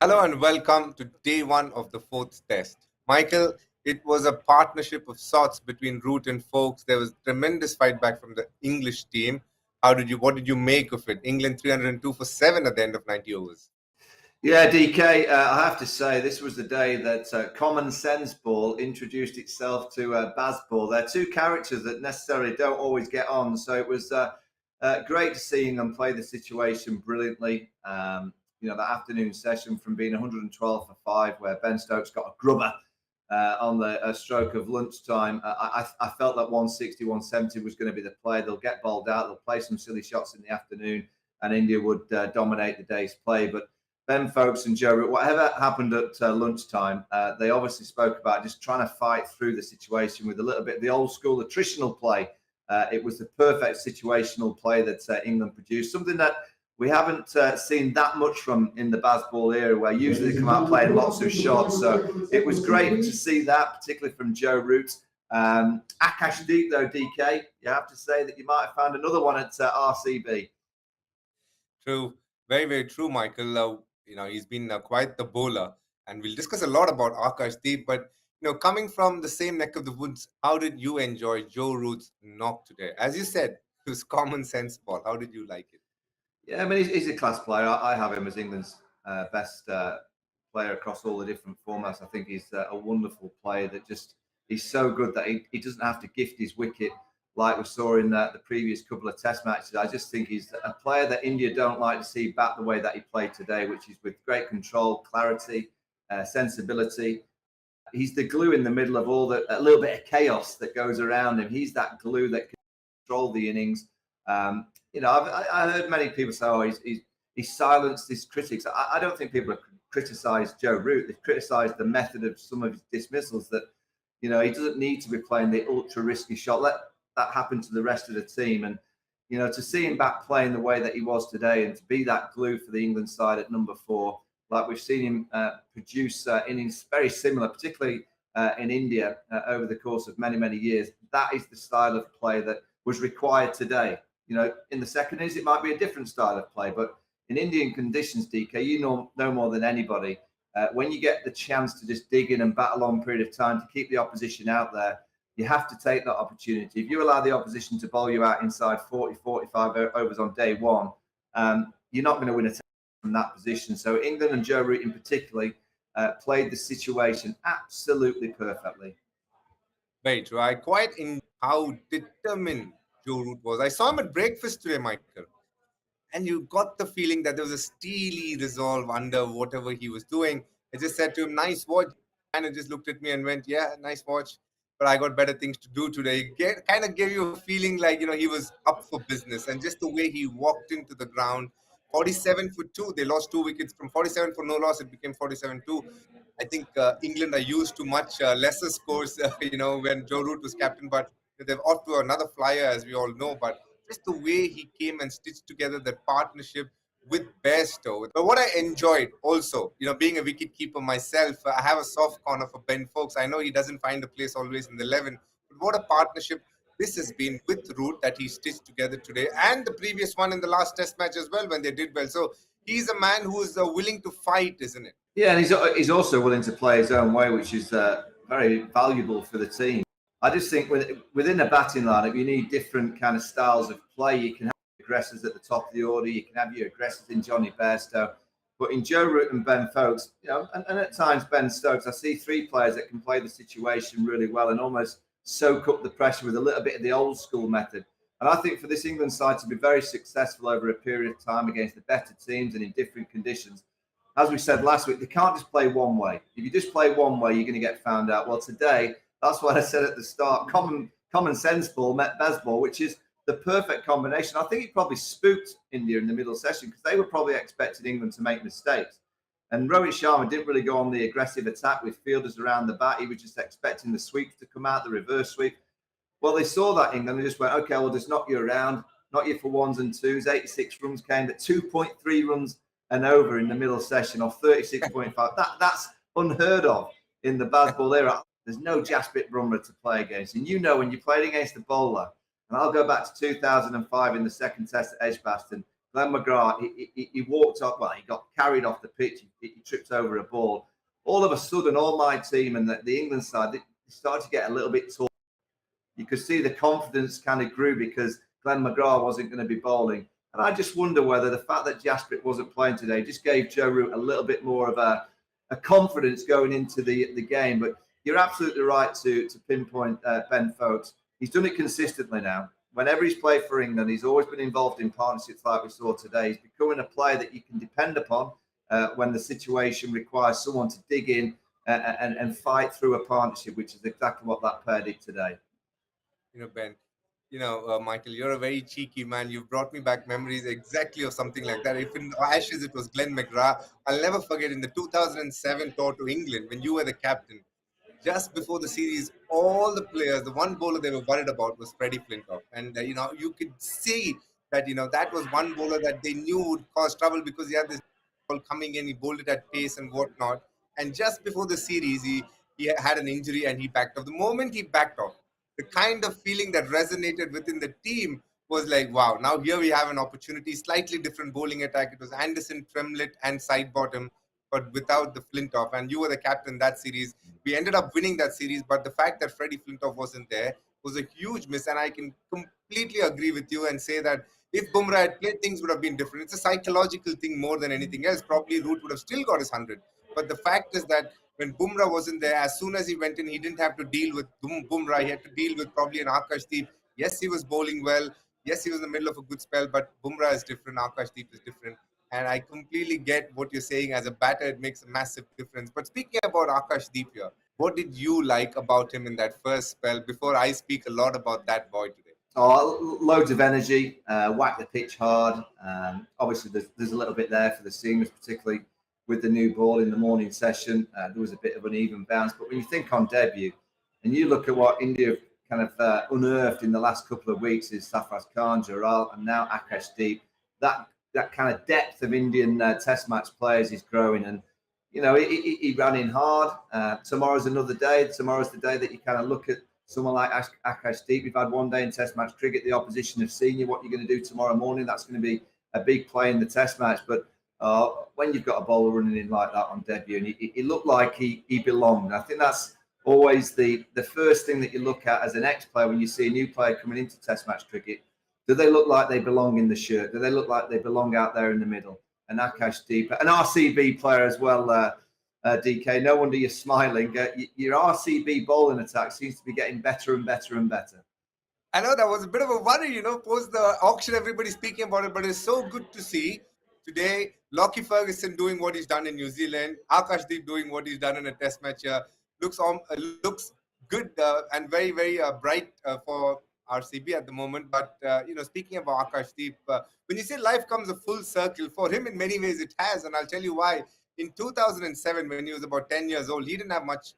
Hello and welcome to day one of the fourth test. Michael, it was a partnership of sorts between Root and Folks. There was tremendous fight back from the English team. What did you make of it? England 302 for 7 at the end of 90 overs. Yeah, DK, I have to say this was the day that Common Sense Ball introduced itself to Ball. They're two characters that necessarily don't always get on, so it was great to see them play the situation brilliantly. That afternoon session from being 112 for 5, where Ben Stokes got a grubber on the stroke of lunchtime. I felt that 160, 170 was going to be the play. They'll get bowled out, they'll play some silly shots in the afternoon, and India would dominate the day's play. But Ben Folks and Joe Root, whatever happened at lunchtime, they obviously spoke about just trying to fight through the situation with a little bit of the old school attritional play. It was the perfect situational play that England produced, something that we haven't seen that much from in the Ball era, where usually they come out playing lots of shots. So it was great to see that, particularly from Joe Root. Akash deep though, DK, you have to say that you might have found another one at RCB. True, very, very true, Michael. He's been quite the bowler, and we'll discuss a lot about Akash Deep. But coming from the same neck of the woods, how did you enjoy Joe Root's knock today? As you said, it was common sense ball. How did you like it? Yeah, I mean, he's a class player. I have him as England's best player across all the different formats. I think he's a wonderful player that he's so good that he doesn't have to gift his wicket like we saw in the previous couple of test matches. I just think he's a player that India don't like to see bat the way that he played today, which is with great control, clarity, sensibility. He's the glue in the middle of a little bit of chaos that goes around him. He's that glue that can control the innings. I've heard many people say, "Oh, he's silenced his critics." I don't think people have criticised Joe Root. They've criticised the method of some of his dismissals. That he doesn't need to be playing the ultra risky shot. Let that happen to the rest of the team. And to see him back playing the way that he was today, and to be that glue for the England side at number 4, like we've seen him produce innings very similar, particularly in India over the course of many years. That is the style of play that was required today. In the second innings, it might be a different style of play, but in Indian conditions, DK, you know more than anybody, when you get the chance to just dig in and bat a long period of time to keep the opposition out there, you have to take that opportunity. If you allow the opposition to bowl you out inside 40, 45 overs on day one, you're not going to win a test from that position. So England and Joe Root in particular played the situation absolutely perfectly. Very true. I quite enjoy how determined Joe Root was. I saw him at breakfast today, Michael, and you got the feeling that there was a steely resolve under whatever he was doing. I just said to him, "Nice watch," and just looked at me and went, "Yeah, nice watch, but I got better things to do today." Kind of gave you a feeling like he was up for business, and just the way he walked into the ground. 47 for 2. They lost 2 wickets. From 47 for no loss, it became 47-2. I think England are used to much lesser scores, when Joe Root was captain, but they're off to another flyer, as we all know. But just the way he came and stitched together that partnership with Bairstow. But what I enjoyed also, being a wicket keeper myself, I have a soft corner for Ben Folks. I know he doesn't find a place always in the 11, but what a partnership this has been with Root that he stitched together today, and the previous one in the last test match as well when they did well. So he's a man who is willing to fight, isn't it? Yeah, and he's also willing to play his own way, which is very valuable for the team. I just think within a batting lineup, you need different kind of styles of play. You can have aggressors at the top of the order. You can have your aggressors in Johnny Bairstow. But in Joe Root and Ben Folks, and at times Ben Stokes, I see 3 players that can play the situation really well and almost soak up the pressure with a little bit of the old school method. And I think for this England side to be very successful over a period of time against the better teams and in different conditions, as we said last week, they can't just play one way. If you just play one way, you're going to get found out. Well, today, that's what I said at the start. Common sense ball met baseball, which is the perfect combination. I think it probably spooked India in the middle session because they were probably expecting England to make mistakes. And Rohit Sharma didn't really go on the aggressive attack with fielders around the bat. He was just expecting the sweeps to come out, the reverse sweep. Well, they saw that England and just went, okay, we'll just knock you around, knock you for 1s and 2s. 86 runs came, but 2.3 runs and over in the middle session off 36.5. That's unheard of in the Ball era. There's no Jasprit Bumrah to play against. And when you played against a bowler, and I'll go back to 2005 in the second test at Edgbaston, Glenn McGrath, he walked up, well, he got carried off the pitch, he tripped over a ball. All of a sudden, all my team and the England side, they started to get a little bit tall. You could see the confidence kind of grew because Glenn McGrath wasn't going to be bowling. And I just wonder whether the fact that Jasprit wasn't playing today just gave Joe Root a little bit more of a confidence going into the game. But you're absolutely right to pinpoint Ben Foakes. He's done it consistently now. Whenever he's played for England, he's always been involved in partnerships like we saw today. He's becoming a player that you can depend upon when the situation requires someone to dig in and fight through a partnership, which is exactly what that pair did today. Ben, Michael, you're a very cheeky man. You've brought me back memories exactly of something like that. If in Ashes it was Glenn McGrath, I'll never forget in the 2007 tour to England when you were the captain. Just before the series, all the players, the one bowler they were worried about was Freddie Flintoff. And, you could see that, that was one bowler that they knew would cause trouble because he had this ball coming in, he bowled it at pace and whatnot. And just before the series, he had an injury and he backed off. The moment he backed off, the kind of feeling that resonated within the team was like, wow, now here we have an opportunity, slightly different bowling attack. It was Anderson, Tremlett, and side bottom, but without the Flintoff. And you were the captain that series. We ended up winning that series, but the fact that Freddie Flintoff wasn't there was a huge miss. And I can completely agree with you and say that if Bumrah had played, things would have been different. It's a psychological thing more than anything else. Probably Root would have still got his 100. But the fact is that when Bumrah wasn't there, as soon as he went in, he didn't have to deal with Bumrah. He had to deal with probably an Akash Deep. Yes, he was bowling well. Yes, he was in the middle of a good spell, but Bumrah is different. Akash Deep is different. And I completely get what you're saying. As a batter, it makes a massive difference. But speaking about Akash Deep here, what did you like about him in that first spell before I speak a lot about that boy today? Oh, loads of energy, whack the pitch hard. Obviously, there's a little bit there for the seamers, particularly with the new ball in the morning session. There was a bit of uneven bounce. But when you think on debut and you look at what India kind of unearthed in the last couple of weeks is Sarfraz Khan, Jaral, and now Akash Deep, that kind of depth of Indian test match players is growing. And, he ran in hard. Tomorrow's another day. Tomorrow's the day that you kind of look at someone like Akash Deep. We've had one day in test match cricket. The opposition have seen you. What you're going to do tomorrow morning, that's going to be a big play in the test match. But when you've got a bowler running in like that on debut, and he looked like he belonged. I think that's always the first thing that you look at as an ex-player when you see a new player coming into test match cricket. Do they look like they belong in the shirt? Do they look like they belong out there in the middle? And Akash Deep, an RCB player as well, DK. No wonder you're smiling. Your RCB bowling attack seems to be getting better and better and better. I know that was a bit of a worry, post the auction, everybody's speaking about it, but it's so good to see today Lockie Ferguson doing what he's done in New Zealand, Akash Deep doing what he's done in a test match here. Looks good and very, very bright for RCB at the moment. But, speaking about Akash Deep, when you say life comes a full circle, for him in many ways it has, and I'll tell you why. In 2007, when he was about 10 years old, he didn't have much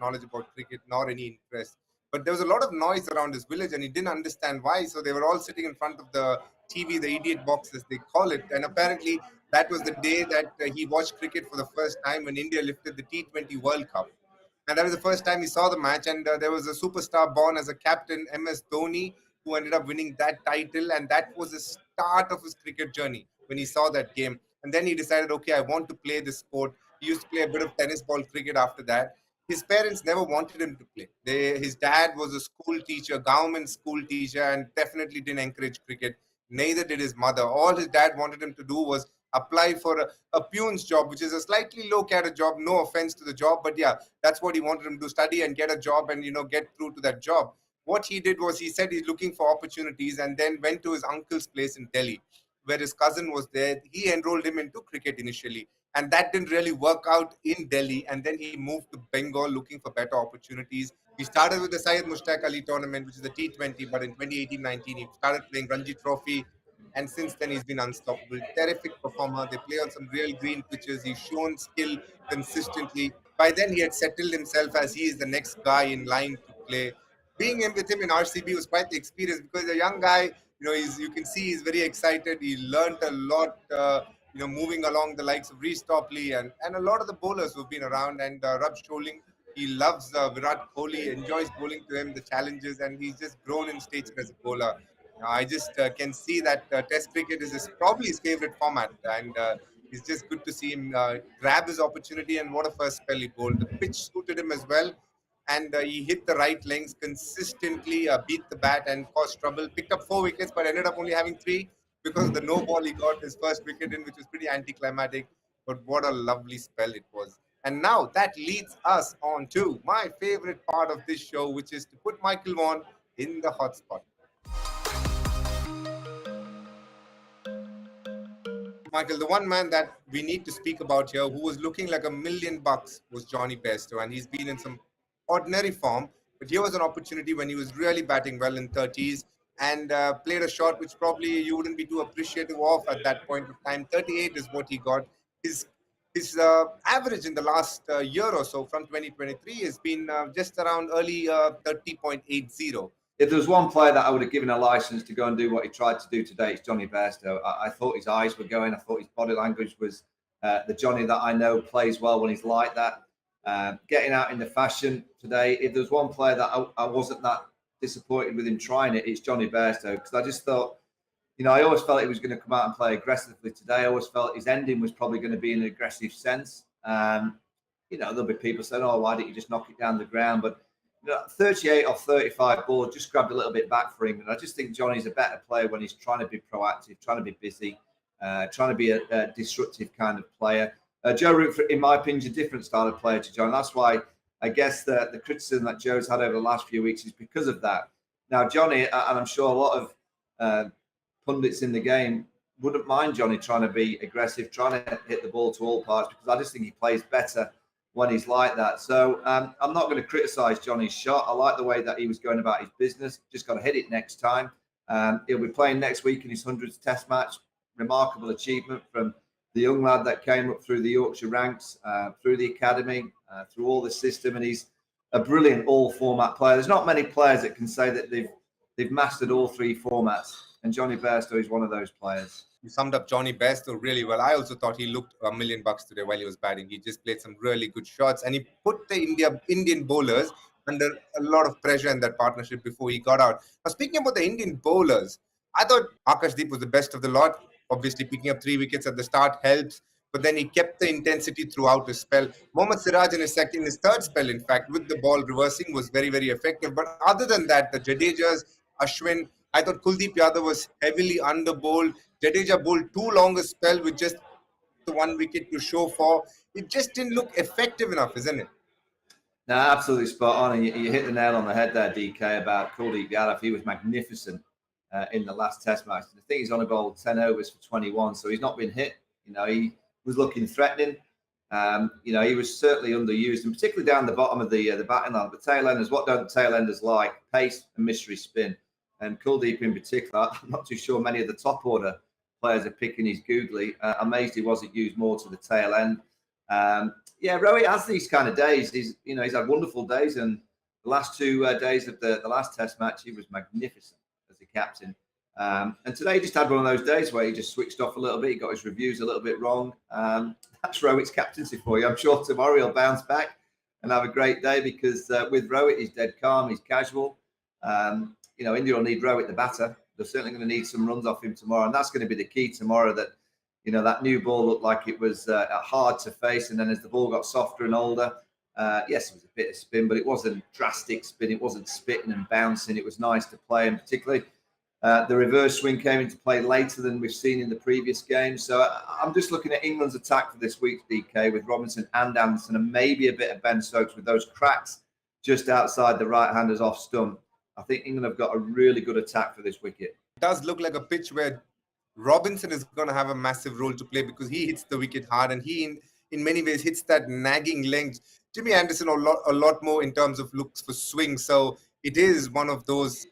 knowledge about cricket nor any interest. But there was a lot of noise around his village and he didn't understand why. So they were all sitting in front of the TV, the idiot box as they call it. And apparently that was the day that he watched cricket for the first time when India lifted the T20 World Cup. And that was the first time he saw the match. And there was a superstar born as a captain, MS Dhoni, who ended up winning that title. And that was the start of his cricket journey when he saw that game. And then he decided, okay, I want to play this sport. He used to play a bit of tennis ball cricket after that. His parents never wanted him to play. His dad was a school teacher, government school teacher, and definitely didn't encourage cricket. Neither did his mother. All his dad wanted him to do was apply for a peon's job, which is a slightly low-category job. No offense to the job, but yeah, that's what he wanted him to study and get a job and, get through to that job. What he did was he said he's looking for opportunities and then went to his uncle's place in Delhi, where his cousin was there. He enrolled him into cricket initially. And that didn't really work out in Delhi. And then he moved to Bengal looking for better opportunities. He started with the Syed Mushtaq Ali tournament, which is the T20, but in 2018-19, he started playing Ranji Trophy. And since then, he's been unstoppable. Terrific performer. They play on some real green pitches. He's shown skill consistently. By then, he had settled himself as he is the next guy in line to play. Being with him in RCB was quite the experience because a young guy, you can see he's very excited. He learned a lot, moving along the likes of Reece Topley and a lot of the bowlers who've been around. And Rab Sholing, he loves Virat Kohli, enjoys bowling to him, the challenges, and he's just grown in stature as a bowler. I just can see that Test cricket is probably his favorite format, and it's just good to see him grab his opportunity. And what a first spell he bowled! The pitch suited him as well, and he hit the right lengths consistently, beat the bat, and caused trouble. Picked up 4 wickets, but ended up only having three because of the no ball he got his first wicket in, which was pretty anticlimactic. But what a lovely spell it was! And now that leads us on to my favorite part of this show, which is to put Michael Vaughan in the hot spot. Michael, the one man that we need to speak about here who was looking like $1 million was Johnny Bairstow, and he's been in some ordinary form. But here was an opportunity when he was really batting well in 30s and played a shot which probably you wouldn't be too appreciative of at that point of time. 38 is what he got. His his average in the last year or so from 2023 has been just around early 30.80. If there was one player that I would have given a license to go and do what he tried to do today, it's Johnny Bairstow. I thought his eyes were going. I thought his body language was the Johnny that I know plays well when he's like that. Getting out in the fashion today. If there's one player that I wasn't that disappointed with him trying it, it's Johnny Bairstow, because I just thought, I always felt he was going to come out and play aggressively today. I always felt his ending was probably going to be in an aggressive sense. There'll be people saying, "Oh, why didn't you just knock it down the ground?" But 38 or 35 ball just grabbed a little bit back for him. And I just think Johnny's a better player when he's trying to be proactive, trying to be busy, trying to be a disruptive kind of player. Joe Root, in my opinion, is a different style of player to John. That's why I guess the criticism that Joe's had over the last few weeks is because of that. Now, Johnny, and I'm sure a lot of pundits in the game wouldn't mind Johnny trying to be aggressive, trying to hit the ball to all parts, because I just think he plays better when he's like that. So I'm not going to criticise Johnny's shot. I like the way that he was going about his business. Just got to hit it next time. He'll be playing next week in his 100th Test match. Remarkable achievement from the young lad that came up through the Yorkshire ranks, through the academy, through all the system, and he's a brilliant all-format player. There's not many players that can say that they've mastered all three formats, and Johnny Bairstow is one of those players. You summed up Johnny Bairstow really well. I also thought he looked $1 million today while he was batting. He just played some really good shots, and he put the Indian bowlers under a lot of pressure in that partnership before he got out. Now, speaking about the Indian bowlers, I thought Akash was the best of the lot. Obviously, picking up 3 wickets at the start helps, but then he kept the intensity throughout his spell. Mohammad Siraj in his third spell, in fact, with the ball reversing, was very, very effective. But other than that, the Jadejas, Ashwin, I thought Kuldeep Yadav was heavily under-bowled. Jadeja bowled too long a spell with just the 1 wicket to show for. It just didn't look effective enough, isn't it? No, absolutely spot on. And you hit the nail on the head there, DK, about Kuldeep Yadav. He was magnificent in the last Test match. I think he's only bowled 10 overs for 21, so he's not been hit. He was looking threatening. He was certainly underused, and particularly down the bottom of the batting line. The tail-enders, what don't the tail-enders like? Pace and mystery spin. And Kuldeep in particular, I'm not too sure many of the top order players are picking his googly. Amazed he wasn't used more to the tail end. Rohit has these kind of days. He's had wonderful days, and the last 2 days of the last Test match, he was magnificent as a captain. And today he just had one of those days where he just switched off a little bit. He got his reviews a little bit wrong. That's Rohit's captaincy for you. I'm sure tomorrow he'll bounce back and have a great day, because with Rohit, he's dead calm, he's casual. India will need Rohit the batter. They're certainly going to need some runs off him tomorrow, and that's going to be the key tomorrow. That that new ball looked like it was hard to face, and then as the ball got softer and older, yes, it was a bit of spin, but it wasn't drastic spin. It wasn't spitting and bouncing. It was nice to play, and particularly the reverse swing came into play later than we've seen in the previous game. So I'm just looking at England's attack for this week, DK, with Robinson and Anderson, and maybe a bit of Ben Stokes with those cracks just outside the right-handers off stump. I think England have got a really good attack for this wicket. It does look like a pitch where Robinson is going to have a massive role to play, because he hits the wicket hard, and he, in many ways, hits that nagging length. Jimmy Anderson a lot more in terms of looks for swing. So it is one of those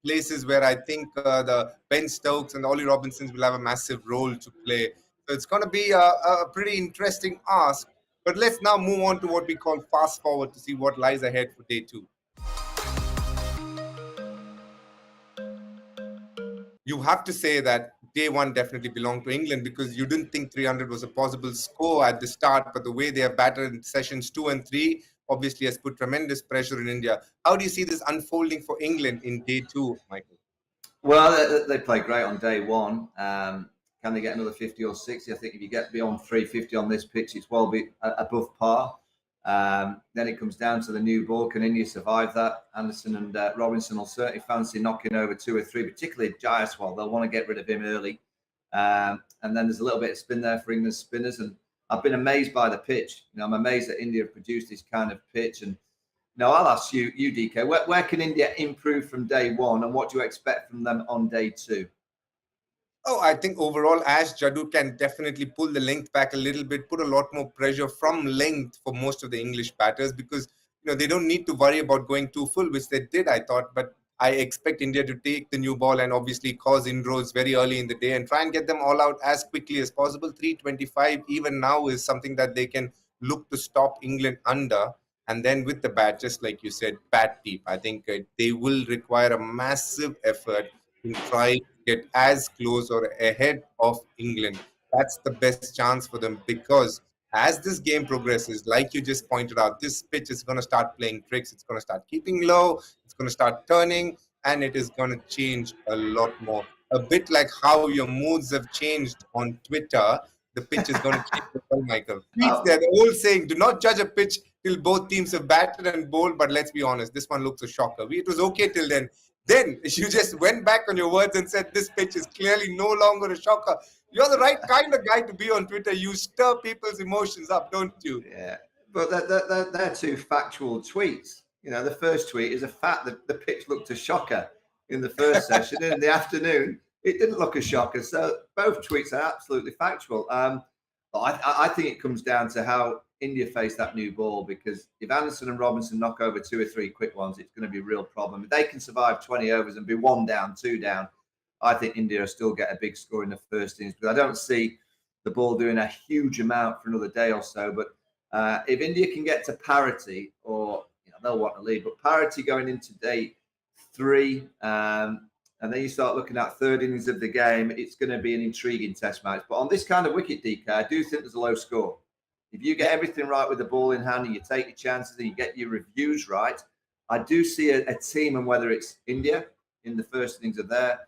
places where I think the Ben Stokes and Ollie Robinsons will have a massive role to play. So it's going to be a pretty interesting ask. But let's now move on to what we call fast forward to see what lies ahead for day 2. You have to say that day 1 definitely belonged to England, because you didn't think 300 was a possible score at the start, but the way they have batted in sessions 2 and 3 obviously has put tremendous pressure in India. How do you see this unfolding for England in day 2, Michael? Well, they played great on day one. Can they get another 50 or 60? I think if you get beyond 350 on this pitch, it's well above par. Then it comes down to the new ball. Can India survive that? Anderson and Robinson will certainly fancy knocking over 2 or 3, particularly Jaiswal. They'll want to get rid of him early. And then there's a little bit of spin there for England's spinners. And I've been amazed by the pitch. I'm amazed that India have produced this kind of pitch. And I'll ask you, DK, where can India improve from day one, and what do you expect from them on day two? Oh, I think overall, Ash Jadoo can definitely pull the length back a little bit, put a lot more pressure from length for most of the English batters, because they don't need to worry about going too full, which they did, I thought. But I expect India to take the new ball and obviously cause inroads very early in the day and try and get them all out as quickly as possible. 325 even now is something that they can look to stop England under. And then with the bat, just like you said, bat deep. I think they will require a massive effort in trying to get as close or ahead of England. That's the best chance for them, because as this game progresses, like you just pointed out, this pitch is going to start playing tricks. It's going to start keeping low. It's going to start turning, and it is going to change a lot more. A bit like how your moods have changed on Twitter, the pitch is going to change as well, Michael. They're the old saying, do not judge a pitch till both teams have batted and bowled, but let's be honest, this one looks a shocker. It was okay till then. Then you just went back on your words and said this pitch is clearly no longer a shocker. You're the right kind of guy to be on Twitter. You stir people's emotions up, don't you? Yeah, but they're two factual tweets. The first tweet is a fact that the pitch looked a shocker in the first session. And in the afternoon, it didn't look a shocker. So both tweets are absolutely factual. But I think it comes down to how India face that new ball, because if Anderson and Robinson knock over 2 or 3 quick ones, it's going to be a real problem. If they can survive 20 overs and be 1 down, 2 down, I think India will still get a big score in the first innings. But I don't see the ball doing a huge amount for another day or so. But if India can get to parity, or they'll want to lead, but parity going into day 3, and then you start looking at third innings of the game, it's going to be an intriguing test match. But on this kind of wicket, DK, I do think there's a low score. If you get everything right with the ball in hand and you take your chances and you get your reviews right, I do see a team, and whether it's India in the first innings of their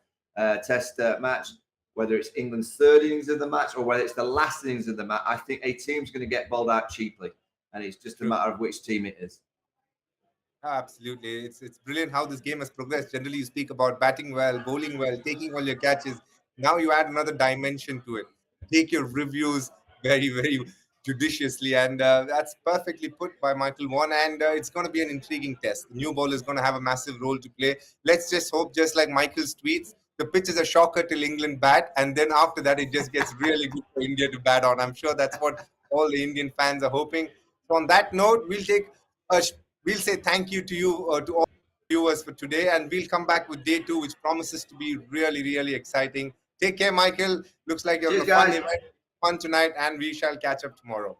test match, whether it's England's third innings of the match, or whether it's the last innings of the match, I think a team's going to get bowled out cheaply. And it's just a matter of which team it is. Absolutely. It's brilliant how this game has progressed. Generally, you speak about batting well, bowling well, taking all your catches. Now you add another dimension to it. Take your reviews very, very judiciously. And that's perfectly put by Michael Vaughan. And it's going to be an intriguing test. The new ball is going to have a massive role to play. Let's just hope, just like Michael's tweets, the pitch is a shocker till England bat. And then after that, it just gets really good for India to bat on. I'm sure that's what all the Indian fans are hoping. So on that note, we'll say thank you to you, to all viewers for today, and we'll come back with day 2, which promises to be really, really exciting. Take care, Michael. Looks like you're on a fun event, fun tonight, and we shall catch up tomorrow.